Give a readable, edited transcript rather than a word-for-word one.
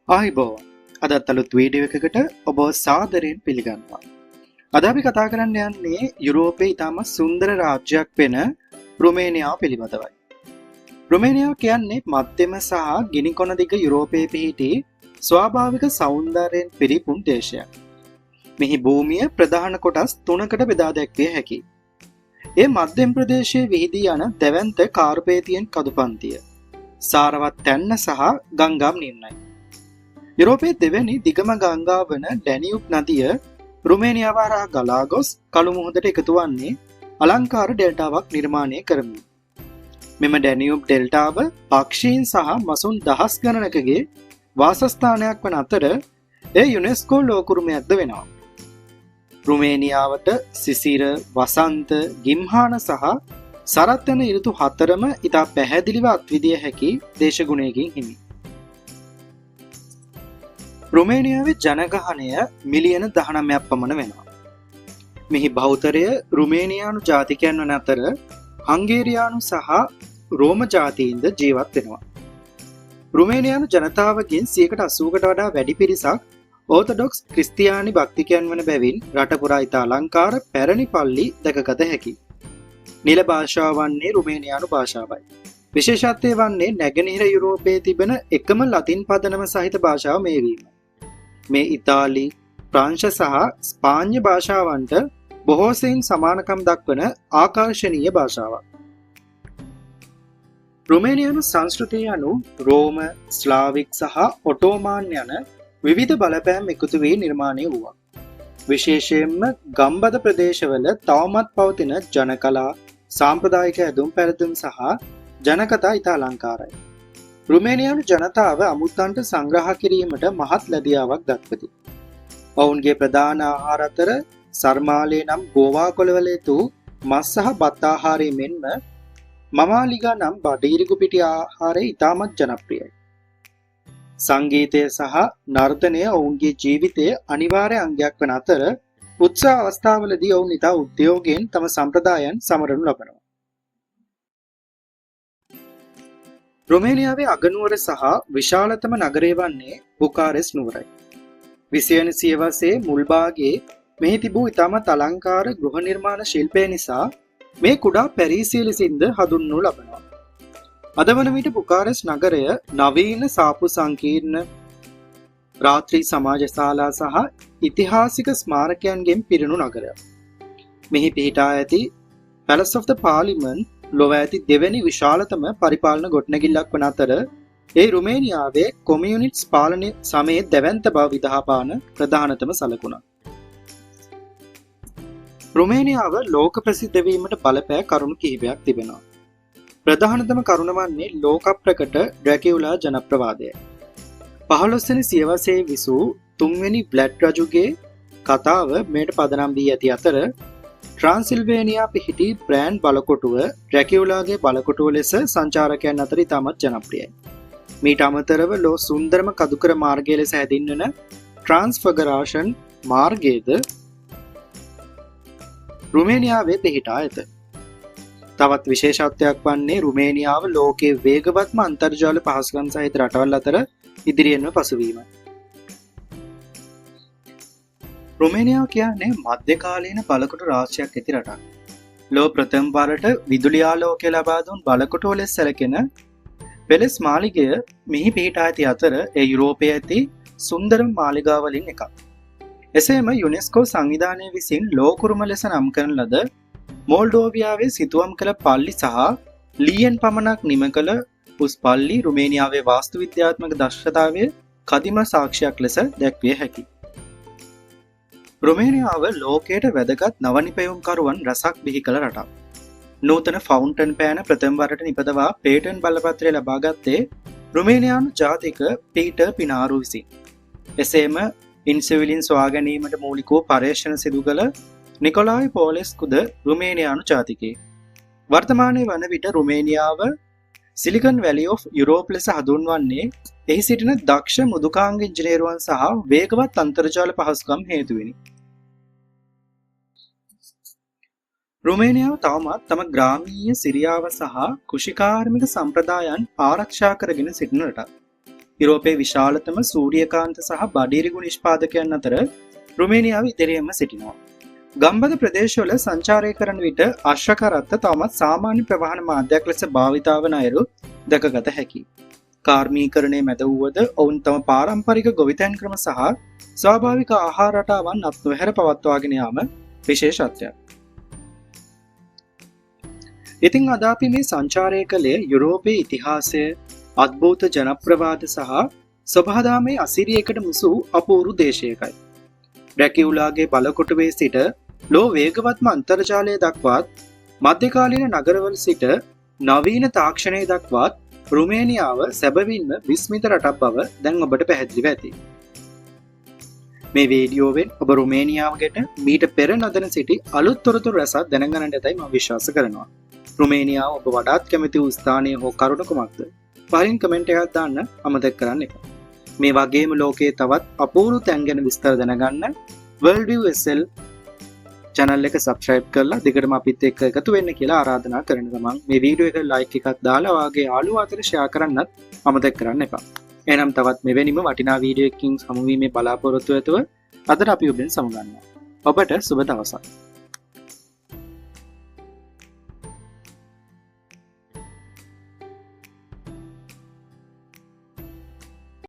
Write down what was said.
ආයිබෝවන්. අදත් අලුත් වීඩියෝ එකකට ඔබ සාදරයෙන් පිළිගන්නවා. අද අපි කතා කරන්න යන්නේ යුරෝපයේ ඉතාමත් සුන්දර රාජ්‍යයක් වෙන රුමේනියාව පිළිබඳවයි. රුමේනියාව කියන්නේ මධ්‍යම සහ ගිනිකොන දිග යුරෝපයේ පිහිටි ස්වාභාවික සෞන්දර්යයෙන් පිරිපුන් දේශයක්. මෙහි භූමිය ප්‍රධාන කොටස් තුනකට බෙදා දැක්විය හැකියි. ඒ මධ්‍යම ප්‍රදේශයේ විහිදී යන දැවැන්ත කාර්පේතියන් කඳුපන්තිය, සාරවත් තැන්න සහ ගංගම් නිම්නයි. යුරෝපයේ දෙවැනි දිගම ගංගාව වන ඩැනියුබ් නදිය රුමේනියාව හරහා ගලා ගොස් කළු මුහුදට එකතු වන්නේ අලංකාර ඩෙල්ටාවක් නිර්මාණය කරමින්. මෙම ඩැනියුබ් ඩෙල්ටාව පක්ෂීන් සහ මසුන් දහස් ගණනකගේ වාසස්ථානයක් වන අතර එය යුනෙස්කෝ ලෝකුරුමයක්ද වෙනවා. රුමේනියාවට සිසිර, වසන්ත, ගිම්හාන සහ සරත් යන ඍතු හතරම ඉතා පැහැදිලිව අත්විදිය හැකි දේශගුණයකින් හිමි. රුමේනියාවේ ජනගහනය මිලියන 19ක් පමණ වෙනවා. මෙහි බහුතරය රුමේනියානු ජාතිකයන් වන අතර හංගේරියානු සහ රෝම ජාතීන්ද ජීවත් වෙනවා. රුමේනියානු ජනතාවගෙන් 80%කට වඩා වැඩි පිරිසක් ඕර්තොඩොක්ස් ක්‍රිස්තියානි භක්තිකයන් වන බැවින් රට පුරා ඉතා අලංකාර පැරණි පල්ලි දැකගත හැකියි. නිල භාෂාව වන්නේ රුමේනියානු භාෂාවයි. විශේෂත්වය වන්නේ නැගෙනහිර යුරෝපයේ තිබෙන එකම ලතින් පදනම සහිත භාෂාව මේ වීම. මේ ඉතාලි, ප්‍රංශ සහ ස්පාඤ්ඤ භාෂාවන්ට බොහෝ සෙයින් සමානකම් දක්වන ආකර්ශනීය භාෂාවක්. රුමේනියානු සංස්කෘතිය අනුව රෝම, ස්ලාවික් සහ ඔටෝමාන් යන විවිධ බලපෑම් එකතු වී නිර්මාණය වුණා. විශේෂයෙන්ම ගම්බද ප්‍රදේශවල තවමත් පවතින ජනකලා, සාම්ප්‍රදායික ඇඳුම් පැළඳුම් සහ ජනකතා ඉතා අලංකාරයි. රුමේනියානු ජනතාව අමුත්තන්ට සංග්‍රහ කිරීමට මහත් ලැබියාවක් දක්වති. ඔවුන්ගේ ප්‍රධාන ආහාර අතර සර්මාලේ නම් ගෝවා කොළවල යුතු මස් සහ බත් ආහාරය මෙන්ම මමාලිගා නම් බඩීරිගු පිටි ආහාරය ඉතාමත් ජනප්‍රියයි. සංගීතය සහ නර්තනය ඔවුන්ගේ ජීවිතයේ අනිවාර්ය අංගයක් වන අතර උත්සව අවස්ථාවලදී ඔවුන් ඉතා උද්‍යෝගයෙන් තම සම්ප්‍රදායන් සමරනු ලබනවා. රුමේනියාවේ අගනුවර සහ විශාලතම නගරය වන්නේ බුකාරෙස්ට් නුවරයි. 20 වෙනි සියවසේ මුල් භාගයේ මෙහි තිබූ ඉතාමත් අලංකාර ගෘහ නිර්මාණ ශිල්පය නිසා මේ කුඩා පැරිසිය ලෙසින්ද හඳුන්වනු ලබනවා. අද වන විට බුකාරෙස්ට් නගරය නවීන සාපු සංකීර්ණ, රාත්‍රී සමාජශාලා සහ ඉතිහාසික ස්මාරකයන්ගෙන් පිරුණු නගරයක්. මෙහි පිහිටා ඇති පැලස් ඔෆ් ද පාර්ලිමන්ට් ලොව ඇති දෙවැනි විශාලතම පරිපාලන ගොඩනැගිල්ලක් වන අතර ඒ රුමේනියාවේ කොමියුනිස්ට් පාලනය සමයේ දැවැන්ත බව විදහාපාන ප්‍රධානතම සලකුණක්. රුමේනියාව ලෝක ප්‍රසිද්ධ වීමට බලපෑ කරුණු කිහිපයක් තිබෙනවා. ප්‍රධානතම කරුණ වන්නේ ලෝක ප්‍රකට ඩ්‍රැකියුලා ජනප්‍රවාදයයි. 15 වෙනි සියවසේ විසූ 3 වෙනි බ්ලැඩ් රජුගේ කතාව මෙයට පදනම් වී ඇති අතර ට්‍රාන්සිල්වේනියා පිහිටි බ්‍රෑන්ඩ් බලකොටුව ඩ්‍රැකියුලාගේ බලකොටුව ලෙස සංචාරකයන් අතර ඉතාමත් ජනප්‍රියයි. මීට අමතරව ලෝ සුන්දරම කදුකර මාර්ගය ලෙස හැඳින්වෙන ට්‍රාන්ස්ෆගරාෂන් මාර්ගයේද රුමේනියාවේ පිහිටා ඇත. තවත් විශේෂත්වයක් වන්නේ රුමේනියාව ලෝකයේ වේගවත්ම අන්තර්ජාල පහසුකම් සහිත රටවල් අතර ඉදිරියෙන්ම පසුවීමයි. රුමේනියාව කියන්නේ මධ්‍යකාලීන බලකොටු රාශියක් ඇති රටක්. ලෝ ප්‍රථම වරට විදුලි ආලෝකය ලබා දුන් බලකොටුව ලෙස සැලකෙන පෙලස් මාලිගය මෙහි පිහිටා ඇති අතර ඒ යුරෝපයේ ඇති සුන්දරම මාලිගා වලින් එකක්. එසේම යුනෙස්කෝ සංවිධානය විසින් ලෝකුරුම ලෙස නම් කරන ලද මොල්ඩෝවියාවේ සිතුවම් කළ පල්ලි සහ ලීයෙන් පමණක් නිම කළ උස් පල්ලි රුමේනියාවේ වාස්තු විද්‍යාත්මක දක්ෂතාවයේ කදිම සාක්ෂියක් ලෙස දැක්විය හැකියි. රුමේනියාව ලෝකයට වැදගත් නවනිපැයුම්කරුවන් රසක් බිහි කළ රටක්. නූතන ෆවුන්ටන් පෑන ප්‍රථම වරට නිපදවා පේටන්ට් බලපත්‍රය ලබා ගත්තේ රුමේනියානු ජාතික පීටර් පිනාරු විසින්. එසේම ඉන්සුලින් සොයා ගැනීමට මූලික වූ පර්යේෂණ සිදු කළ නිකොලායි පෝලෙස්කුද රුමේනියානු ජාතිකයෙක්. වර්තමානයේ වන විට රුමේනියාව සිලිකන් වැලි ඔෆ් යුරෝප් ලෙස හඳුන්වන්නේ එහි සිටින දක්ෂ මෘදුකාංග ඉංජිනේරුවන් සහ වේගවත් අන්තර්ජාල පහසුකම් හේතුවෙනි. රුමේනියාව තවමත් තම ග්‍රාමීය සිරියාව සහ කෘෂිකාර්මික සම්ප්‍රදායන් ආරක්ෂා කරගෙන සිටින රටක්. යුරෝපයේ විශාලතම සූර්යකාන්ත සහ බඩිරිගු නිෂ්පාදකයන් අතර රුමේනියාව ඉදිරියෙන්ම සිටිනවා. ගම්බද ප්‍රදේශවල සංචාරය කරන විට අශ්වකරත්ත තවමත් සාමාන්‍ය ප්‍රවාහන මාධ්‍යයක් ලෙස භාවිතා වන අයුරු දැකගත හැකියි. කාර්මීකරණය මැද වුවද ඔවුන් තම පාරම්පරික ගොවිතැන් ක්‍රම සහ ස්වාභාවික ආහාර රටාවන් අත් නොහැර පවත්වාගෙන යාම විශේෂත්වයක්. ඉතින් අද අපි මේ සංචාරය කළේ යුරෝපයේ ඉතිහාසය, අද්භූත ජනප්‍රවාද සහ සොබාදාමේ අසිරියකට මුසු අපූරු දේශයකයි. ඩ්‍රැකියුලාගේ බලකොටුවේ සිට ලෝ වේගවත්ම අන්තර්ජාලය දක්වාත් මධ්‍යකාලීන නගරවල සිට නවීන තාක්ෂණය දක්වාත් රුමේනියාව සැබවින්ම විස්මිත රටක් බව දැන් ඔබට පැහැදිලිව ඇති. මේ වීඩියෝවෙන් ඔබ රුමේනියාව ගැන මීට පෙර නොදැන සිටි අලුත් තොරතුරු රැසක් දැනගන්නට ඇතයි මම විශ්වාස කරනවා. රුමේනියාව ඔබ වඩාත් කැමති වූ ස්ථානය හෝ කරුණ කුමක්ද? පහලින් කමෙන්ට් එකක් දාන්න අමතක කරන්න එපා. මේ වගේම ලෝකයේ තවත් අපූර්ව තැන් ගැන විස්තර දැනගන්න World View SL channel එක subscribe කරලා දිගටම අපිත් එක්ක එකතු වෙන්න කියලා ආරාධනා කරන ගමන් මේ වීඩියෝ එක like එකක් දාලා වාගේ යාළුවෝ අතර share කරන්නත් අමතක කරන්න එපා. එහෙනම් තවත් මෙවැනිම වටිනා වීඩියෝ එකකින් හමු වීමේ බලාපොරොත්තු ඇතුව අදට අපි ඔබෙන් සමුගන්නවා. ඔබට සුබ දවසක්.